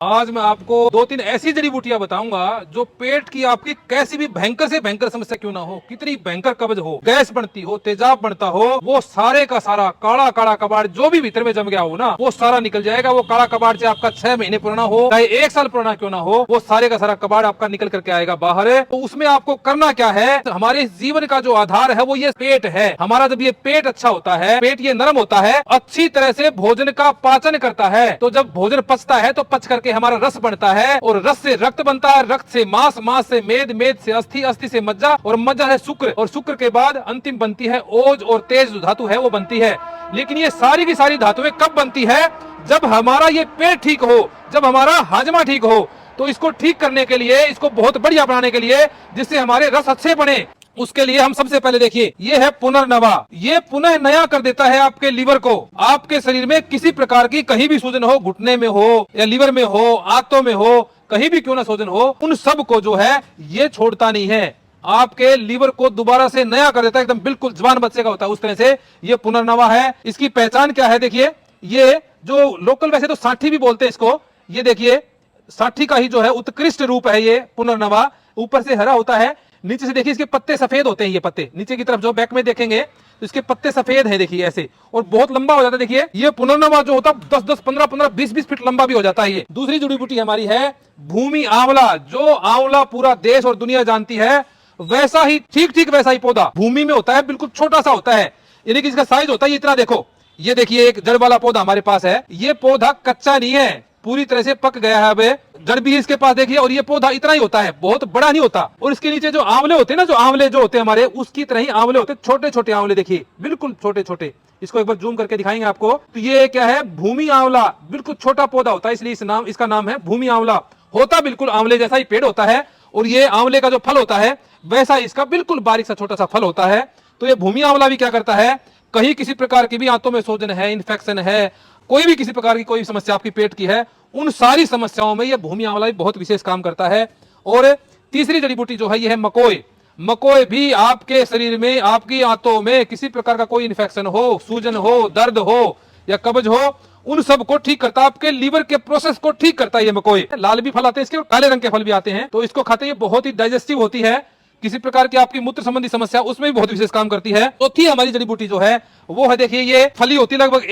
आज मैं आपको दो तीन ऐसी जड़ी बूटियां बताऊंगा जो पेट की आपकी कैसी भी भयंकर से भयंकर समस्या क्यों ना हो, कितनी भयंकर कब्ज हो, गैस बनती हो, तेजाब बनता हो, वो सारे का सारा काला काला कबाड़ जो भी भीतर में जम गया हो ना, वो सारा निकल जाएगा। वो काला कबाड़ चाहे आपका 6 महीने पुराना हो, चाहे 1 साल पुराना क्यों ना हो, वो सारे का सारा कबाड़ आपका निकल करके आएगा बाहर। तो उसमें आपको करना क्या है, तो हमारे जीवन का जो आधार है वो ये पेट है हमारा। जब ये पेट अच्छा होता है, पेट ये नरम होता है, अच्छी तरह से भोजन का पाचन करता है, तो जब भोजन पचता है तो पच करके हमारा रस बनता है, और रस से रक्त बनता है, रक्त से मांस, मांस से मेद, मेद से अस्थि, अस्थि से मज्जा, और मज्जा है शुक्र, और शुक्र के बाद अंतिम बनती है ओज, और तेज जो धातु है वो बनती है। लेकिन ये सारी की सारी धातुएं कब बनती है, जब हमारा ये पेट ठीक हो, जब हमारा हाजमा ठीक हो। तो इसको ठीक करने के लिए, इसको बहुत बढ़िया बनाने के लिए, जिससे हमारे रस अच्छे बने, उसके लिए हम सबसे पहले देखिए, ये है पुनर्नवा। ये पुनः नया कर देता है आपके लीवर को। आपके शरीर में किसी प्रकार की कहीं भी सूजन हो, घुटने में हो या लीवर में हो, आंतों में हो, कहीं भी क्यों ना सूजन हो, उन सब को जो है ये छोड़ता नहीं है, आपके लीवर को दोबारा से नया कर देता है, एकदम बिल्कुल जवान बच्चे का होता है उस तरह से ये पुनर्नवा है। इसकी पहचान क्या है, देखिए, ये जो लोकल वैसे तो साठी भी बोलते हैं इसको, ये देखिए साठी का ही जो है उत्कृष्ट रूप है ये पुनर्नवा। ऊपर से हरा होता है, नीचे से देखिए इसके पत्ते सफेद होते हैं। ये पत्ते नीचे की तरफ जो बैक में देखेंगे तो इसके पत्ते सफेद हैं, देखिए ऐसे, और बहुत लंबा हो जाता है। देखिए ये पुनर्नवा जो होता है 10-10, 15-15, 20-20 फीट लंबा भी हो जाता है ये। दूसरी जड़ी बूटी हमारी है भूमि आंवला। जो आंवला पूरा देश और दुनिया जानती है, वैसा ही ठीक ठीक वैसा ही पौधा भूमि में होता है, बिल्कुल छोटा सा होता है, यानी कि इसका साइज होता है इतना। देखो ये देखिए एक जड़ वाला पौधा हमारे पास है। ये पौधा कच्चा नहीं है, पूरी तरह से पक गया है, अब जड़ भी इसके पास देखिए, और ये पौधा इतना ही होता है, बहुत बड़ा नहीं होता। और इसके नीचे जो आंवले होते हैं ना, जो आंवले जो होते हैं हमारे, उसकी तरह ही आंवले होते हैं, छोटे छोटे आंवले, देखिए बिल्कुल छोटे छोटे। इसको एक बार जूम करके दिखाएंगे आपको। तो ये क्या है, भूमि आंवला, बिल्कुल छोटा पौधा होता है, इसलिए इसका नाम है भूमि आंवला। होता बिल्कुल आंवले जैसा ही पेड़ होता है, और ये आंवले का जो फल होता है वैसा इसका बिल्कुल बारीक सा छोटा सा फल होता है। तो ये भूमि आंवला भी क्या करता है, कहीं किसी प्रकार की भी आंतों में सोजन है, इन्फेक्शन है, कोई भी किसी प्रकार की कोई समस्या आपकी पेट की है, उन सारी समस्याओं में यह भूमि आंवला भी बहुत विशेष काम करता है। और तीसरी जड़ी बूटी जो है यह है मकोय। मकोय भी आपके शरीर में, आपकी आंतों में किसी प्रकार का कोई इन्फेक्शन हो, सूजन हो, दर्द हो या कब्ज हो, उन सब को ठीक करता है, आपके लीवर के प्रोसेस को ठीक करता है ये मकोय। लाल भी फल आते हैं इसके, और काले रंग के फल भी आते हैं, तो इसको खाते ये बहुत ही डाइजेस्टिव होती है। किसी प्रकार की आपकी मूत्र संबंधी समस्या, उसमें भी बहुत विशेष काम करती है। चौथी हमारी जड़ी बूटी जो है वो है, देखिए ये फली होती है, लगभग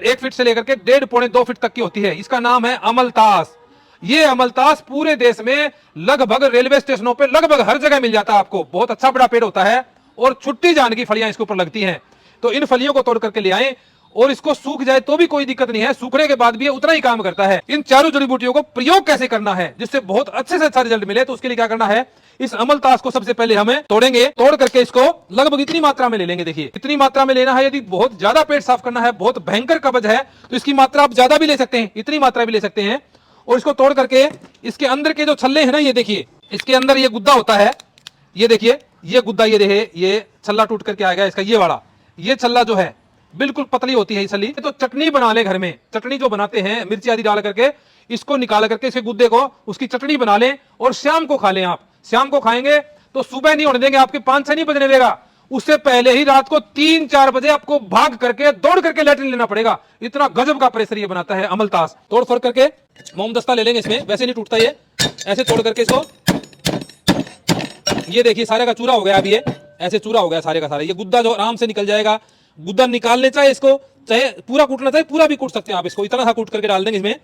1 फीट से लेकर के 1.5-2 फीट तक की होती है। इसका नाम है अमलतास। ये अमलतास पूरे देश में लगभग रेलवे स्टेशनों पे लगभग हर जगह मिल जाता है आपको। बहुत अच्छा बड़ा पेड़ होता है, और छुट्टी जान की फलियां इसके ऊपर लगती हैं। तो इन फलियों को तोड़ करके ले आए, और इसको सूख जाए तो भी कोई दिक्कत नहीं है, सूखने के बाद भी ये उतना ही काम करता है। इन चारों जड़ी बूटियों को प्रयोग कैसे करना है जिससे बहुत अच्छे से अच्छा रिजल्ट मिले, तो उसके लिए क्या करना है, इस अमलतास को सबसे पहले हमें तोड़ेंगे। तोड़ करके इसको लगभग इतनी मात्रा में ले लेंगे। देखिए इतनी मात्रा में लेना है, यदि बहुत ज्यादा पेट साफ करना है, बहुत भयंकर कब्ज है, तो इसकी मात्रा आप ज्यादा भी ले सकते हैं, इतनी मात्रा भी ले सकते हैं। और इसको तोड़ करके इसके अंदर के जो छल्ले हैं ना, ये देखिए इसके अंदर ये गुद्दा होता है, ये देखिए ये गुद्दा, ये देखिए ये छल्ला टूट करके आएगा इसका, ये वाला, ये छल्ला जो है बिल्कुल पतली होती है ये छल्ली। तो चटनी बना ले घर में, चटनी जो बनाते हैं मिर्ची आदि डाल करके, इसको निकाल करके इसके गुद्दे को, उसकी चटनी बना लें, और शाम को खा लें। आप शाम को खाएंगे तो सुबह नहीं होने देंगे, आपके 5-6 नहीं बजने देगा, उससे पहले ही रात को 3-4 बजे आपको भाग करके दौड़ करके लेटरिन लेना पड़ेगा। इतना गजब का प्रेशर ये बनाता है अमलतास। तोड़ फोड़ करके मोम दस्ता ले लेंगे, इसमें वैसे नहीं टूटता ये, ऐसे तोड़ करके इसको, ये देखिए सारे का चूरा हो गया। अभी ये ऐसे चूरा हो गया सारे का सारा, ये गुद्दा जो आराम से निकल जाएगा। गुद्दा निकालने चाहे इसको, चाहे पूरा कूटना चाहे पूरा भी कूट सकते हैं आप इसको, इतना सा कूट करके डाल देंगे इसमें।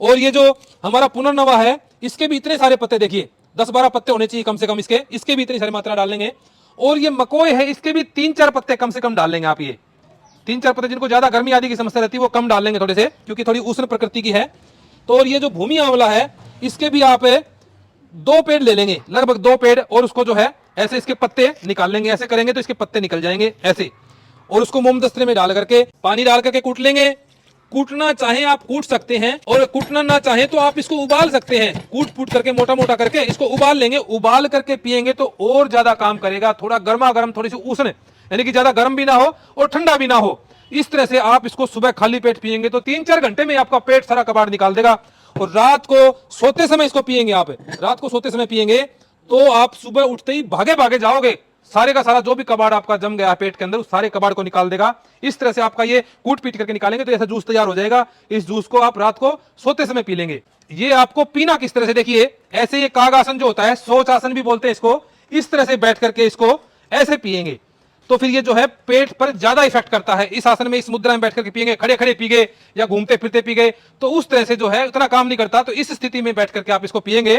और ये जो हमारा पुनर्नवा है, इसके भी इतने सारे पत्ते, देखिए 10-12 पत्ते होने चाहिए कम से कम इसके भी इतनी सारी मात्रा डाल लेंगे। और ये मकोय है, इसके भी 3-4 पत्ते कम से कम डाल लेंगे आप। ये 3-4 पत्ते, जिनको ज्यादा गर्मी आदि की समस्या रहती है वो कम डाल लेंगे थोड़े से, क्योंकि थोड़ी उष्ण प्रकृति की है। तो और ये जो भूमि आंवला है, इसके भी आप 2 पेड़ ले लेंगे, लगभग 2 पेड़, और उसको जो है ऐसे इसके पत्ते निकाल लेंगे। ऐसे करेंगे तो इसके पत्ते निकल जाएंगे ऐसे, और उसको मोम दस्ते में डाल करके, पानी डाल करके कूट लेंगे। कूटना चाहे आप कूट सकते हैं, और कूटना ना चाहे तो आप इसको उबाल सकते हैं। कूट फूट करके मोटा मोटा करके इसको उबाल लेंगे। उबाल करके पिएंगे तो और ज्यादा काम करेगा। थोड़ा गर्मा गर्म, थोड़ी सी उष्ण, यानी कि ज्यादा गर्म भी ना हो और ठंडा भी ना हो, इस तरह से आप इसको सुबह खाली पेट पिएंगे तो 3-4 घंटे में आपका पेट सारा कबाड़ निकाल देगा। और रात को सोते समय इसको पिएंगे, आप रात को सोते समय पिएंगे तो आप सुबह उठते ही भागे भागे जाओगे, सारे का सारा जो भी कबाड़ आपका जम गया है पेट के अंदर, उस सारे कबाड़ को निकाल देगा। इस तरह से आपका ये कूट पीट करके निकालेंगे तो ऐसा जूस तैयार हो जाएगा। इस जूस को आप रात को सोते समय पी लेंगे। ये आपको पीना किस तरह से, देखिए ऐसे ये कागासन जो होता है, सोच आसन भी बोलते हैं इसको, इस तरह से बैठ करके इसको ऐसे पिएंगे तो फिर ये जो है पेट पर ज्यादा इफेक्ट करता है। इस आसन में, इस मुद्रा में बैठ करके पिएंगे, खड़े खड़े पी गए या घूमते फिरते पी गए तो उस तरह से जो है उतना काम नहीं करता। तो इस स्थिति में बैठ करके आप इसको पिएंगे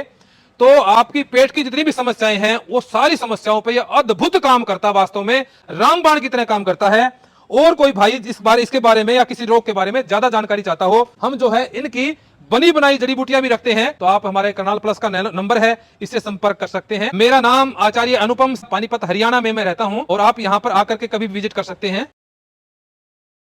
तो आपकी पेट की जितनी भी समस्याएं हैं वो सारी समस्याओं पे ये अद्भुत काम करता है, वास्तव में रामबाण की तरह काम करता है। और कोई भाई इसके बारे में या किसी रोग के बारे में ज्यादा जानकारी चाहता हो, हम जो है इनकी बनी बनाई जड़ी बूटियां भी रखते हैं, तो आप हमारे करनाल प्लस का नंबर है, इससे संपर्क कर सकते हैं। मेरा नाम आचार्य अनुपम, पानीपत हरियाणा में मैं रहता हूं और आप यहां पर आकर के कभी विजिट कर सकते हैं।